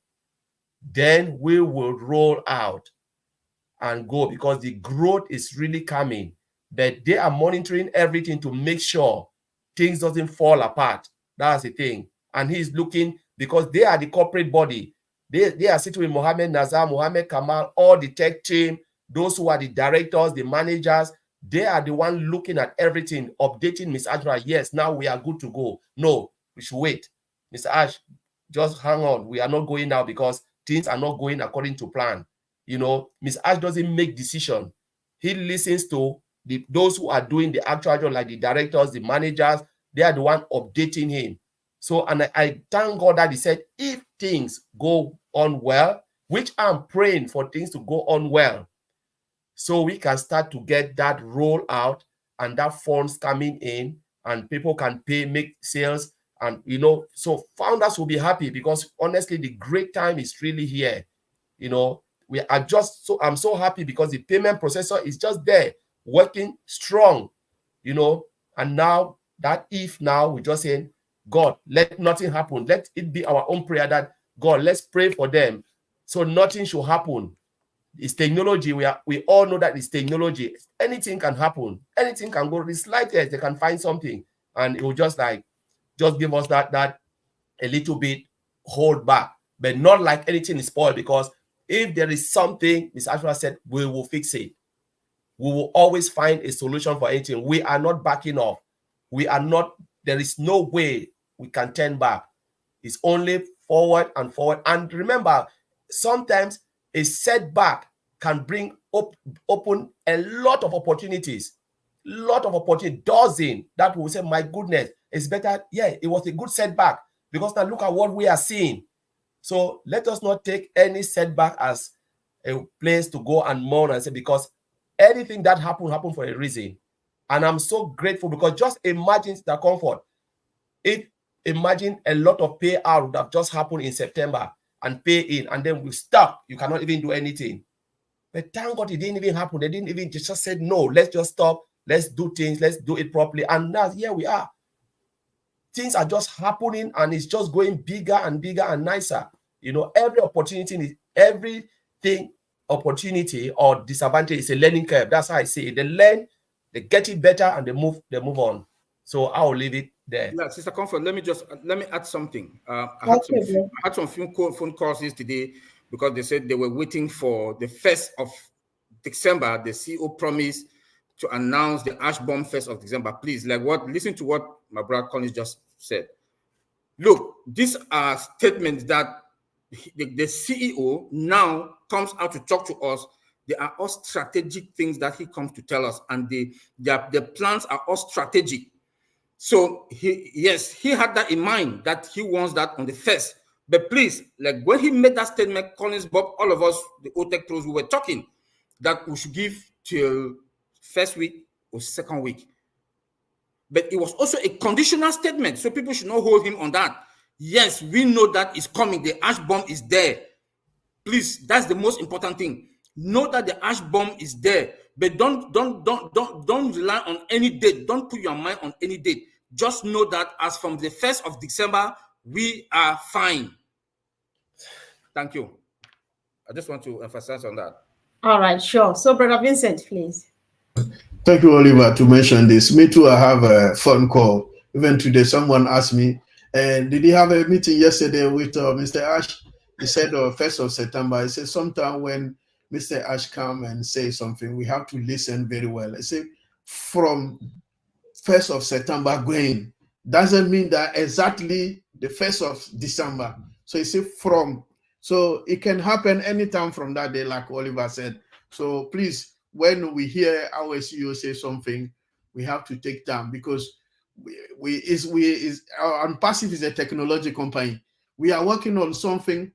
then we will roll out and go, because the growth is really coming. But they are monitoring everything to make sure things doesn't fall apart. That's the thing. And he's looking, because they are the corporate body. They are sitting with Mohammed Nazar, Mohammed Kamal, all the tech team, those who are the directors, the managers. They are the one looking at everything, updating Miss Ajra. Yes, now we are good to go. No, we should wait. Mr. Ash, just hang on. We are not going now because things are not going according to plan. Miss Ash doesn't make decision. He listens to those who are doing the actual job, like the directors, the managers. They are the one updating him. So, and I thank God that he said, if things go on well, which I'm praying for things to go on well, so we can start to get that roll out and that funds coming in, and people can pay, make sales, and so founders will be happy, because honestly, the great time is really here. We are I'm so happy because the payment processor is just there working strong, and now we're just saying, God, let nothing happen. Let it be our own prayer that, God, let's pray for them so nothing should happen. It's technology. We all know that it's technology. Anything can happen. Anything can go. The slightest, they can find something, and it will just give us that a little bit hold back, but not like anything is spoiled, because if there is something, Ms. Ashra said, we will fix it. We will always find a solution for anything. We are not backing off. There is no way we can turn back. It's only forward and forward. And remember, sometimes a setback can bring open a lot of opportunities. Dozen that will say, my goodness, it's better. Yeah, it was a good setback, because now look at what we are seeing. So let us not take any setback as a place to go and mourn and say, because anything that happened for a reason. And I'm so grateful, because just imagine the comfort. Imagine a lot of payout would have just happened in September and pay in, and then we stop. You cannot even do anything. But thank God it didn't even happen. They didn't even just said, no, let's just stop. Let's do things. Let's do it properly. And now here we are. Things are just happening, and it's just going bigger and bigger and nicer. You know, every opportunity or disadvantage is a learning curve. That's how I see it. They learn, they get it better, and they move on. So I'll leave it there. Yeah, Sister Comfort, let me add something. I had some phone calls yesterday, because they said they were waiting for the 1st of December. The CEO promised to announce the ash bomb 1st of December. Please, listen to what my brother Collins just said. Look, these are statements that the CEO now comes out to talk to us. They are all strategic things that he comes to tell us, and the plans are all strategic. So he had that in mind, that he wants that on the 1st. But please, when he made that statement, Collins, Bob, all of us, the OTEC pros, we were talking that we should give till 1st week or 2nd week. But it was also a conditional statement, so people should not hold him on that. Yes, we know that it's coming. The ash bomb is there. Please, that's the most important thing. Know that the ash bomb is there, but don't rely on any date. Don't put your mind on any date. Just know that as from the 1st of December, we are fine. Thank you. I just want to emphasize on that. All right, sure. So, Brother Vincent, please. Thank you, Oliver, to mention this. Me too, I have a phone call. Even today, someone asked me, did he have a meeting yesterday with Mr. Ash? He said 1st of September. He said sometime when Mr. Ash come and say something, we have to listen very well. I say from 1st of September going, doesn't mean that exactly the 1st of December. So he said from, so it can happen anytime from that day, like Oliver said. So please, when we hear our CEO say something, we have to take time, because Unpassive is a technology company. We are working on something,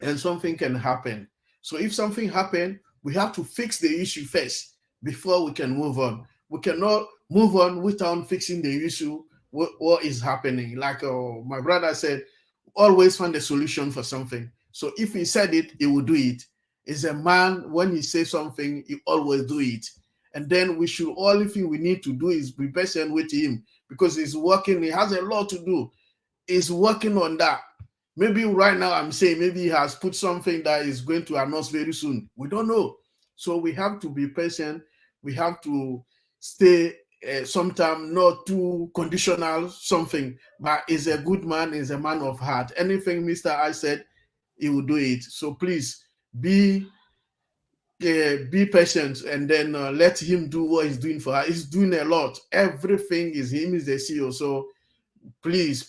and something can happen. So if something happened, we have to fix the issue first before we can move on. We cannot move on without fixing the issue, what is happening. Like my brother said, always find a solution for something. So if he said it, he will do it. Is a man, when he says something, he always do it. And then only thing we need to do is be patient with him, because he's working, he has a lot to do. He's working on that. Maybe right now I'm saying maybe he has put something that is going to announce very soon. We don't know. So we have to be patient. We have to stay sometimes not too conditional something, but he's a good man, he's a man of heart. Anything Mr. I said, he will do it. So please be patient, and then let him do what he's doing for her. He's doing a lot. Everything is him, is the CEO. So please,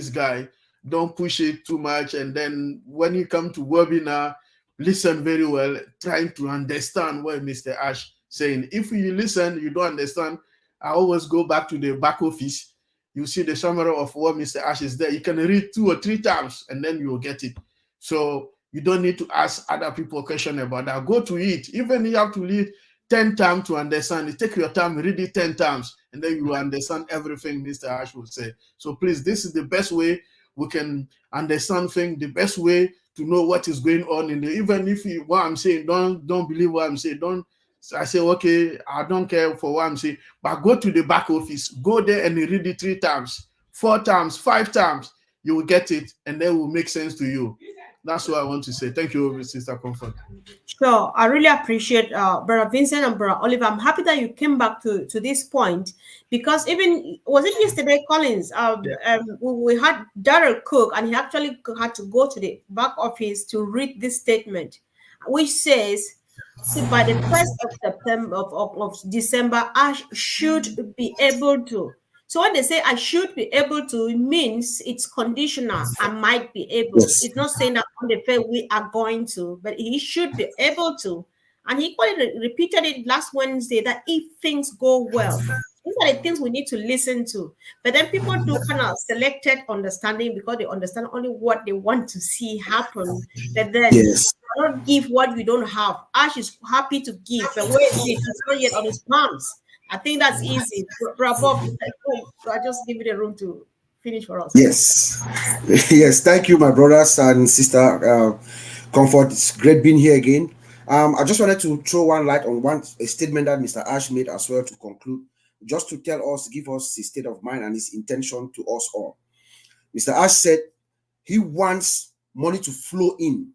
guy, don't push it too much. And then when you come to webinar, listen very well, trying to understand what Mr. Ash saying. If you listen, you don't understand, I always go back to the back office. You see the summary of what Mr. Ash is there. You can read 2 or 3 times, and then you will get it. So you don't need to ask other people questions about that. Go to it. Even you have to read 10 times to understand it. Take your time, read it 10 times, and then you will understand everything Mr. Ash will say. So please, this is the best way we can understand things, the best way to know what is going on in the, even if what I'm saying, don't believe what I'm saying. I say, okay, I don't care for what I'm saying, but go to the back office, go there and read it 3 times, 4 times, 5 times. You will get it, and then it will make sense to you. That's what I want to say. Thank you, Sister Comfort. Sure. I really appreciate Brother Vincent and Brother Oliver. I'm happy that you came back to this point, because even, was it yesterday, Collins? We had Daryl Cook, and he actually had to go to the back office to read this statement, which says, see, by the 1st of September, of December, I should be able to. So when they say I should be able to, it means it's conditional. I might be able. Yes. It's not saying that on the fair we are going to, but he should be able to. And he repeated it last Wednesday, that if things go well. These are the things we need to listen to. But then people do kind of selected understanding because they understand only what they want to see happen. But then Yes. don't give what you don't have. Ash is happy to give, but where is it? It's not yet on his palms. I think that's easy. Bro, Bob, I just give you the room to finish for us. Yes. Yes. Thank you, my brothers and sister. Comfort. It's great being here again. I just wanted to throw one light on a statement that Mr. Ash made as well to conclude, just to tell us, give us his state of mind and his intention to us all. Mr. Ash said he wants money to flow in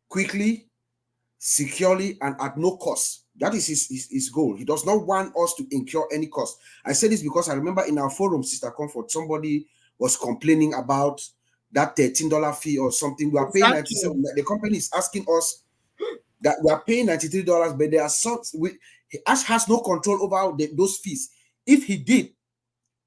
quickly, securely, and at no cost. That is his goal. He does not want us to incur any cost. I say this because I remember in our forum, Sister Comfort, somebody was complaining about that $13 fee or something. We are paying $97. The company is asking us that we are paying $93, but there are some. Ash has no control over those fees. If he did,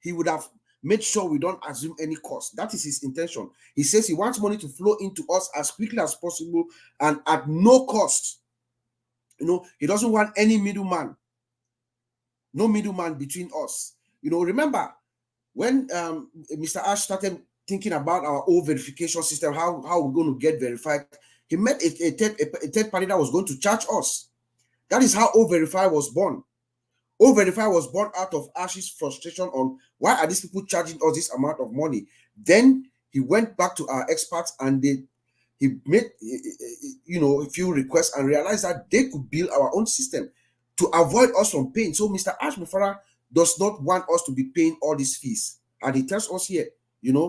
he would have made sure we don't assume any cost. That is his intention. He says he wants money to flow into us as quickly as possible and at no cost. You know, he doesn't want any middleman. No middleman between us. You know, remember when Mr. Ash started thinking about our own verification system, how we're going to get verified, he met a third party that was going to charge us. That is how O-Verify was born. O-Verify was born out of Ash's frustration on why are these people charging us this amount of money. Then he went back to our experts and he made a few requests and realized that they could build our own system to avoid us from paying. So Mr. Ash Mufara does not want us to be paying all these fees, and he tells us here,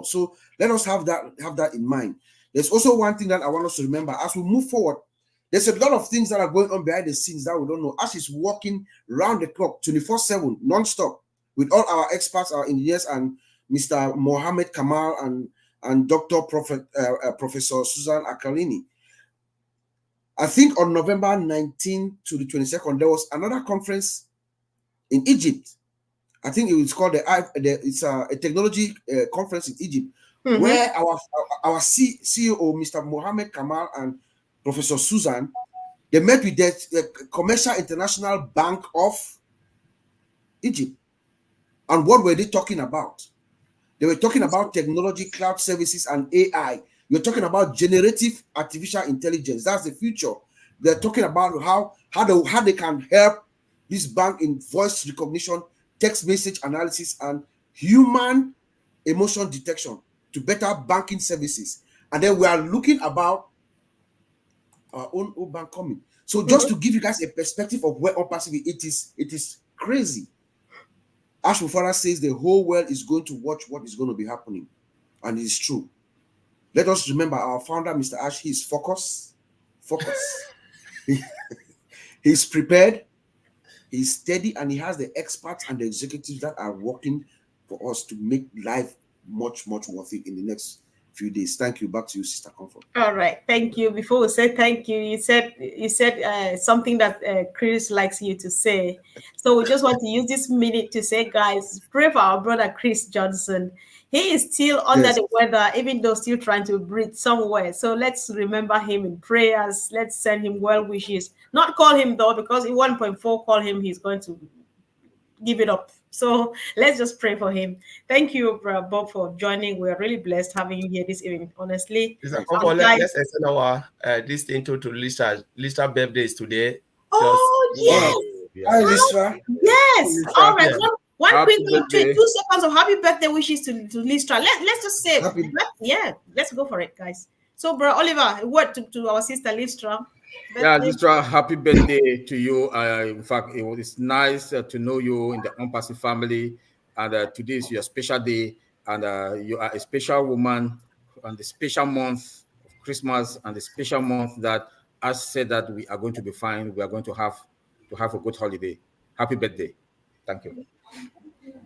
so let us have that in mind. There's also one thing that I want us to remember as we move forward. There's a lot of things that are going on behind the scenes that we don't know. Ash is working round the clock, 24/7, non-stop, with all our experts, our engineers, and Mr. Mohammed Kamal and Dr. Professor Susan Akalini. I think on November 19 to the 22nd, there was another conference in Egypt. I think it was called it's a technology conference in Egypt, where our CEO, Mr. Mohammed Kamal, and Professor Susan, they met with the Commercial International Bank of Egypt. And what were they talking about? They were talking about technology, cloud services, and AI. You're talking about generative artificial intelligence. That's the future. They're talking about how they can help this bank in voice recognition, text message analysis, and human emotion detection to better banking services. And then we are looking about our own bank coming. So just to give you guys a perspective of where ONPASSIVE it is crazy. Ash Mufara says the whole world is going to watch what is going to be happening, and it is true. Let us remember our founder, Mr. Ash. He is focused. He's prepared. He's steady, and he has the experts and the executives that are working for us to make life much, much worthy in the next few days. Thank you. Back to you, Sister Comfort. All right. Thank you. Before we say thank you, you said something that Chris likes you to say. So we just want to use this minute to say, guys, pray for our brother Chris Johnson. He is still under the weather, even though still trying to breathe somewhere. So let's remember him in prayers. Let's send him well wishes. Not call him though, because in 1.4 call him, he's going to give it up. So let's just pray for him. Thank you, Bob, for joining. We're really blessed having you here this evening. Honestly, let's extend our this thing to Lisa. Lisa birthday is today. Yes. Hi, Lisa. Yes. All right. Yeah. One quick 2 seconds of happy birthday wishes to Lisa. Let's just say, let's go for it, guys. So, bro Oliver, a word to our sister Lisa. Yeah, Lisa, happy birthday to you. In fact, it's nice to know you in the ONPASSIVE family. And today is your special day. And you are a special woman on the special month of Christmas and the special month that, as said, that we are going to be fine. We are going to have a good holiday. Happy birthday. Thank you.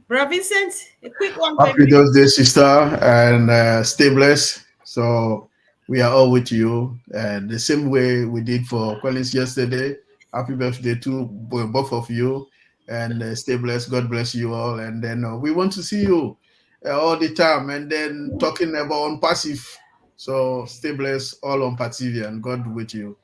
Bro Vincent, a quick one. Happy birthday, sister, and stay blessed. So we are all with you, and the same way we did for Collins yesterday. Happy birthday to both of you, and stay blessed. God bless you all. And then we want to see you all the time, and then talking about ONPASSIVE. So stay blessed, all ONPASSIVE, and God with you.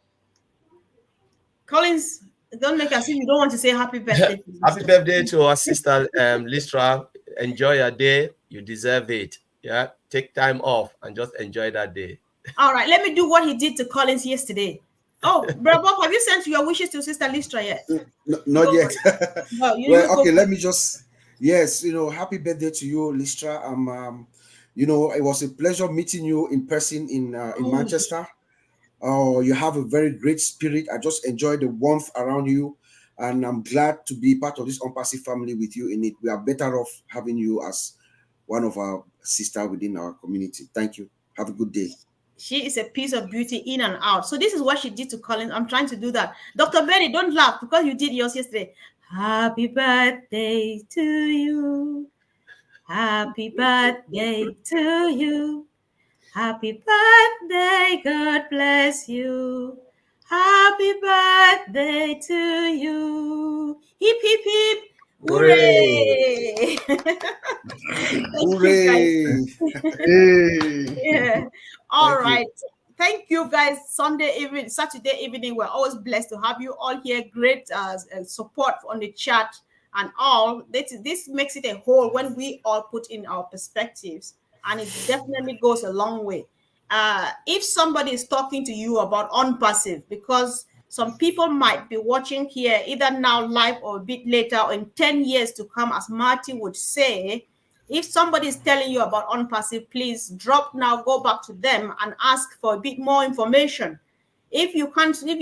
Collins, Don't make us if you don't want to say happy birthday. Happy birthday to our sister Listra. Enjoy your day. You deserve it. Yeah. Take time off and just enjoy that day. All right, let me do what he did to Collins yesterday. Oh, Bro Bob, have you sent your wishes to Sister Listra yet? Not yet. No, you Well, okay, go. let me just, yes, happy birthday to you, Listra. It was a pleasure meeting you in person in Manchester. Oh, you have a very great spirit. I just enjoy the warmth around you, and I'm glad to be part of this Unpassive family with you in it. We are better off having you as one of our sisters within our community. Thank you. Have a good day. She is a piece of beauty in and out. So this is what she did to Collins. I'm trying to do that. Dr. Benny, don't laugh because you did yours yesterday. Happy birthday to you. Happy birthday to you. Happy birthday. God bless you. Happy birthday to you. Hip, hip, hip. Hooray. Thank you, guys. Hooray! Hey. Yeah. All Thank you. right. Thank you, guys. Saturday evening, we're always blessed to have you all here. Great support on the chat and all. This makes it a whole when we all put in our perspectives, and it definitely goes a long way. If somebody is talking to you about unpassive, because some people might be watching here either now live or a bit later or in 10 years to come, as Marty would say, if somebody is telling you about unpassive, please drop now, go back to them and ask for a bit more information. If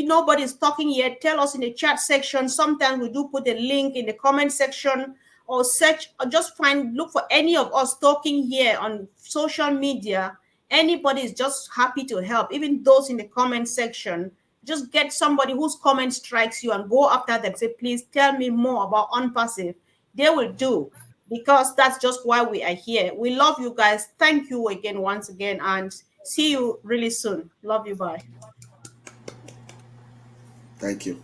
nobody is talking yet, tell us in the chat section. Sometimes we do put a link in the comment section, or search, or just look for any of us talking here on social media. Anybody is just happy to help, even those in the comment section. Just get somebody whose comment strikes you and go after them. Say, please tell me more about unpassive. They will do, because that's just why we are here. We love you guys. Thank you again, once again, and see you really soon. Love you. Bye. Thank you.